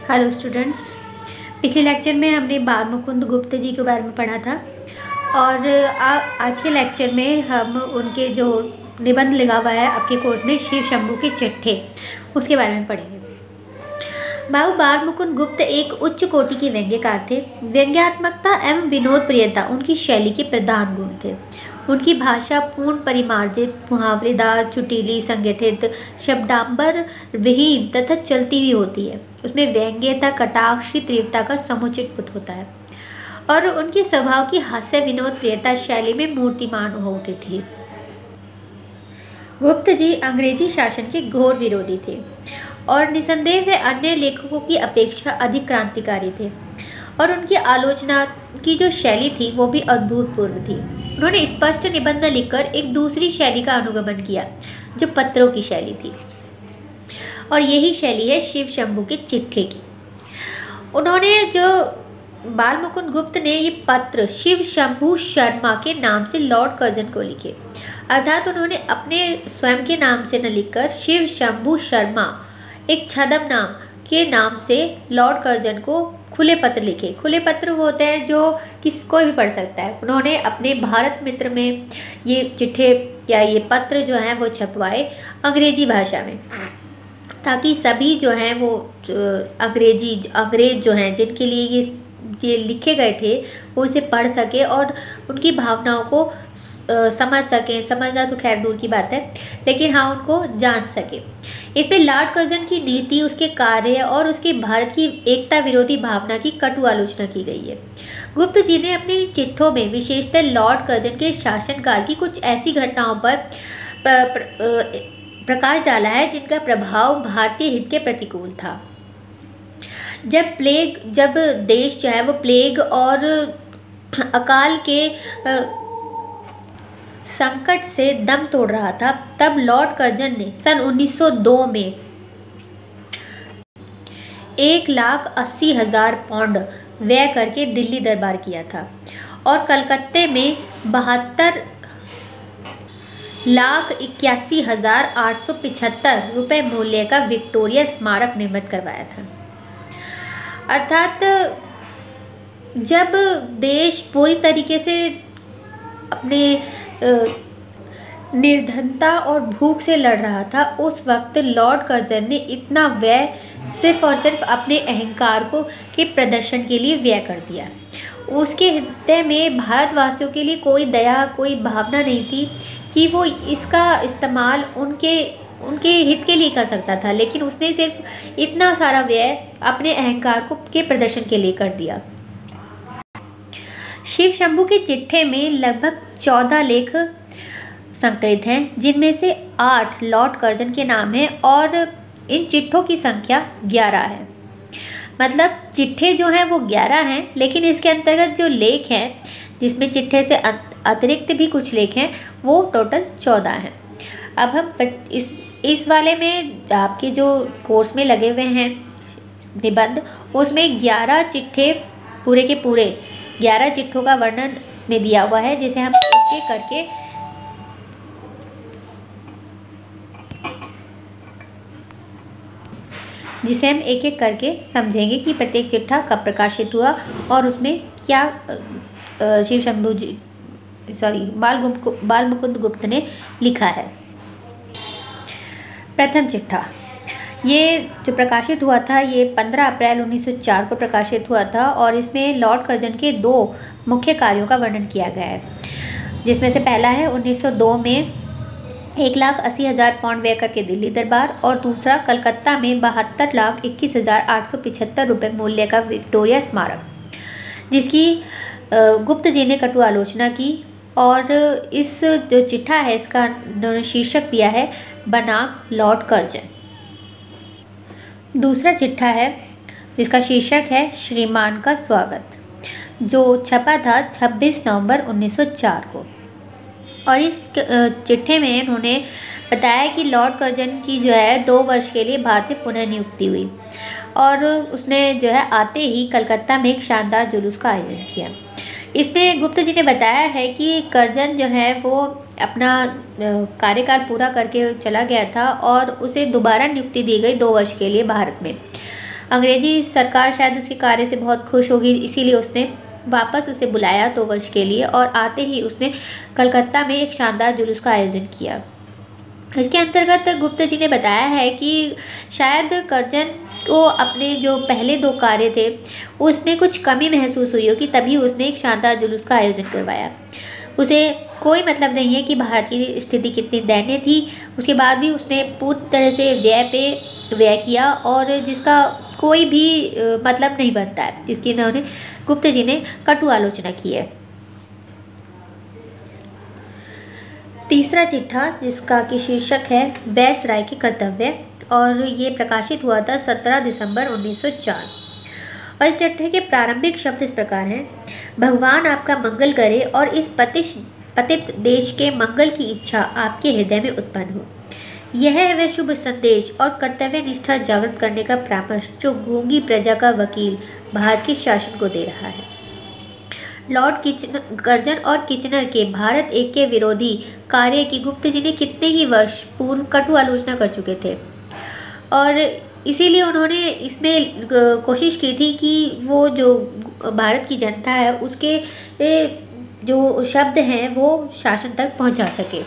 Hello students, पिछले lecture में हमने बाल मुकुंद गुप्त जी के बारे में पढ़ा था और आज के लेक्चर में हम उनके जो निबंध लिखा हुआ है आपके कोर्स में शिव शंभू के चिट्ठे उसके बारे में पढ़ेंगे। बाबू बाल मुकुंद गुप्त एक उच्च कोटि के व्यंग्यकार थे। व्यंग्यात्मकता एवं विनोद प्रियता उनकी शैली के प्रधान गुण थे। उनकी भाषा पूर्ण परिमार्जित, मुहावरेदार, चुटीली, संगठित, शब्दांबर विहीन तथा चलती हुई होती है। उसमें व्यंग्यता, कटाक्ष की तीव्रता का समुचित पुट होता है और उनके स्वभाव की हास्य विनोद प्रियता शैली में मूर्तिमान हो उठी थी। गुप्त जी अंग्रेजी शासन के घोर विरोधी थे और निसंदेह वे अन्य लेखकों की अपेक्षा अधिक क्रांतिकारी थे और उनकी आलोचना की जो शैली थी वो भी अभूतपूर्व थी। उन्होंने स्पष्ट निबंध लिखकर एक दूसरी शैली का अनुगमन किया जो पत्रों की शैली थी और यही शैली है शिव शंभू के चिट्ठे की। उन्होंने जो बाल मुकुंद गुप्त ने ये पत्र शिव शंभू शर्मा के नाम से लॉर्ड कर्जन को लिखे, अर्थात उन्होंने अपने स्वयं के नाम से न लिखकर शिव शंभू शर्मा एक छद्म नाम के नाम से लॉर्ड कर्जन को खुले पत्र लिखे। खुले पत्र होते हैं जो कोई भी पढ़ सकता है। उन्होंने अपने भारत मित्र में ये चिट्ठे या ये पत्र जो हैं वो छपवाए अंग्रेजी भाषा में, ताकि सभी जो हैं वो अंग्रेज जो हैं जिनके लिए ये लिखे गए थे वो इसे पढ़ सके और उनकी भावनाओं को समझ सकें। समझना तो खैर दूर की बात है, लेकिन हाँ उनको जान सके। इसमें लॉर्ड कर्जन की नीति, उसके कार्य और उसके भारत की एकता विरोधी भावना की कटु आलोचना की गई है। गुप्त जी ने अपने चिट्ठों में विशेषतः लॉर्ड कर्जन के शासनकाल की कुछ ऐसी घटनाओं पर प्रकाश डाला है जिनका प्रभाव भारतीय हित के प्रतिकूल था। जब देश जो है वो प्लेग और अकाल के संकट से दम तोड़ रहा था, तब लॉर्ड कर्जन ने सन 1902 में 1,80,000 पाउंड व्यय करके दिल्ली दरबार किया था और कलकत्ते में 72,81,875 रुपये मूल्य का विक्टोरिया स्मारक निर्मित करवाया था। अर्थात जब देश पूरी तरीके से अपने निर्धनता और भूख से लड़ रहा था, उस वक्त लॉर्ड कर्जन ने इतना व्यय सिर्फ और सिर्फ अपने अहंकार के प्रदर्शन के लिए व्यय कर दिया। उसके हृदय में भारतवासियों के लिए कोई दया, कोई भावना नहीं थी कि वो इसका इस्तेमाल उनके हित के लिए कर सकता था, लेकिन उसने सिर्फ इतना सारा व्यय अपने अहंकार के प्रदर्शन के लिए कर दिया। शिव शंभू के चिट्ठे में लगभग 14 लेख संकलित हैं, जिनमें से 8 लॉर्ड कर्जन के नाम हैं और इन चिट्ठों की संख्या 11 है। मतलब चिट्ठे जो हैं वो 11 हैं, लेकिन इसके अंतर्गत जो लेख हैं जिसमें चिट्ठे से अतिरिक्त भी कुछ लेख हैं वो टोटल 14 हैं। अब हम इस वाले में आपके जो कोर्स में लगे हुए हैं निबंध, उसमें 11 चिट्ठे पूरे के पूरे 11 चिट्ठों का वर्णन इसमें दिया हुआ है, जिसे हम एक एक करके समझेंगे कि प्रत्येक चिट्ठा कब प्रकाशित हुआ और उसमें क्या शिव शंभू जी बाल मुकुंद गुप्त ने लिखा है। प्रथम चिट्ठा ये जो प्रकाशित हुआ था ये 15 अप्रैल 1904 को प्रकाशित हुआ था और इसमें लॉर्ड कर्जन के 2 मुख्य कार्यों का वर्णन किया गया है, जिसमें से पहला है 1902 में 1,80,000 पाउंड व्यय करके दिल्ली दरबार और दूसरा कलकत्ता में 72,21,875 रुपये मूल्य का विक्टोरिया स्मारक, जिसकी गुप्त जी ने कटु आलोचना की। और इस जो चिट्ठा है इसका शीर्षक दिया है बनाम लॉर्ड कर्जन। दूसरा चिट्ठा है जिसका शीर्षक है श्रीमान का स्वागत, जो छपा था 26 नवंबर 1904 को। और इस चिट्ठे में उन्होंने बताया कि लॉर्ड कर्जन की जो है 2 वर्ष के लिए भारत में पुनः नियुक्ति हुई और उसने जो है आते ही कलकत्ता में एक शानदार जुलूस का आयोजन किया। इसमें गुप्त जी ने बताया है कि कर्जन जो है वो अपना कार्यकाल पूरा करके चला गया था और उसे दोबारा नियुक्ति दी गई 2 वर्ष के लिए भारत में। अंग्रेजी सरकार शायद उसके कार्य से बहुत खुश होगी, इसीलिए उसने वापस उसे बुलाया 2 वर्ष के लिए, और आते ही उसने कलकत्ता में एक शानदार जुलूस का आयोजन किया। इसके अंतर्गत गुप्ता जी ने बताया है कि शायद कर्जन को अपने जो पहले 2 कार्य थे उसमें कुछ कमी महसूस हुई होगी, तभी उसने एक शानदार जुलूस का आयोजन करवाया। उसे कोई मतलब नहीं है कि भारत की स्थिति कितनी दयनीय थी, उसके बाद भी उसने पूरी तरह से व्यय पे व्यय किया, और जिसका कोई भी मतलब नहीं बनता है। इसकी इन्होंने गुप्ता जी ने कटु आलोचना की है। तीसरा चिट्ठा, जिसका कि शीर्षक है वायसराय के कर्तव्य, और ये प्रकाशित हुआ था 17 दिसंबर 1904। और इस चिट्ठे के प्रारंभिक शब्द इस प्रकार हैं: भगवान आपका मंगल करे और इस पतित देश के मंगल की इच्छा आपके हृदय में उत्पन्न हो। यह है वह शुभ संदेश और कर्तव्य निष्ठा जागृत करने का परामर्श जो गूंगी प्रजा का वकील भारत के शासन को दे रहा है। लॉर्ड कर्जन और किचनर के भारत एक के विरोधी कार्य की गुप्ता जी ने कितने ही वर्ष पूर्व कटु आलोचना कर चुके थे, और इसीलिए उन्होंने इसमें कोशिश की थी कि वो जो भारत की जनता है उसके जो शब्द हैं वो शासन तक पहुंचा सके।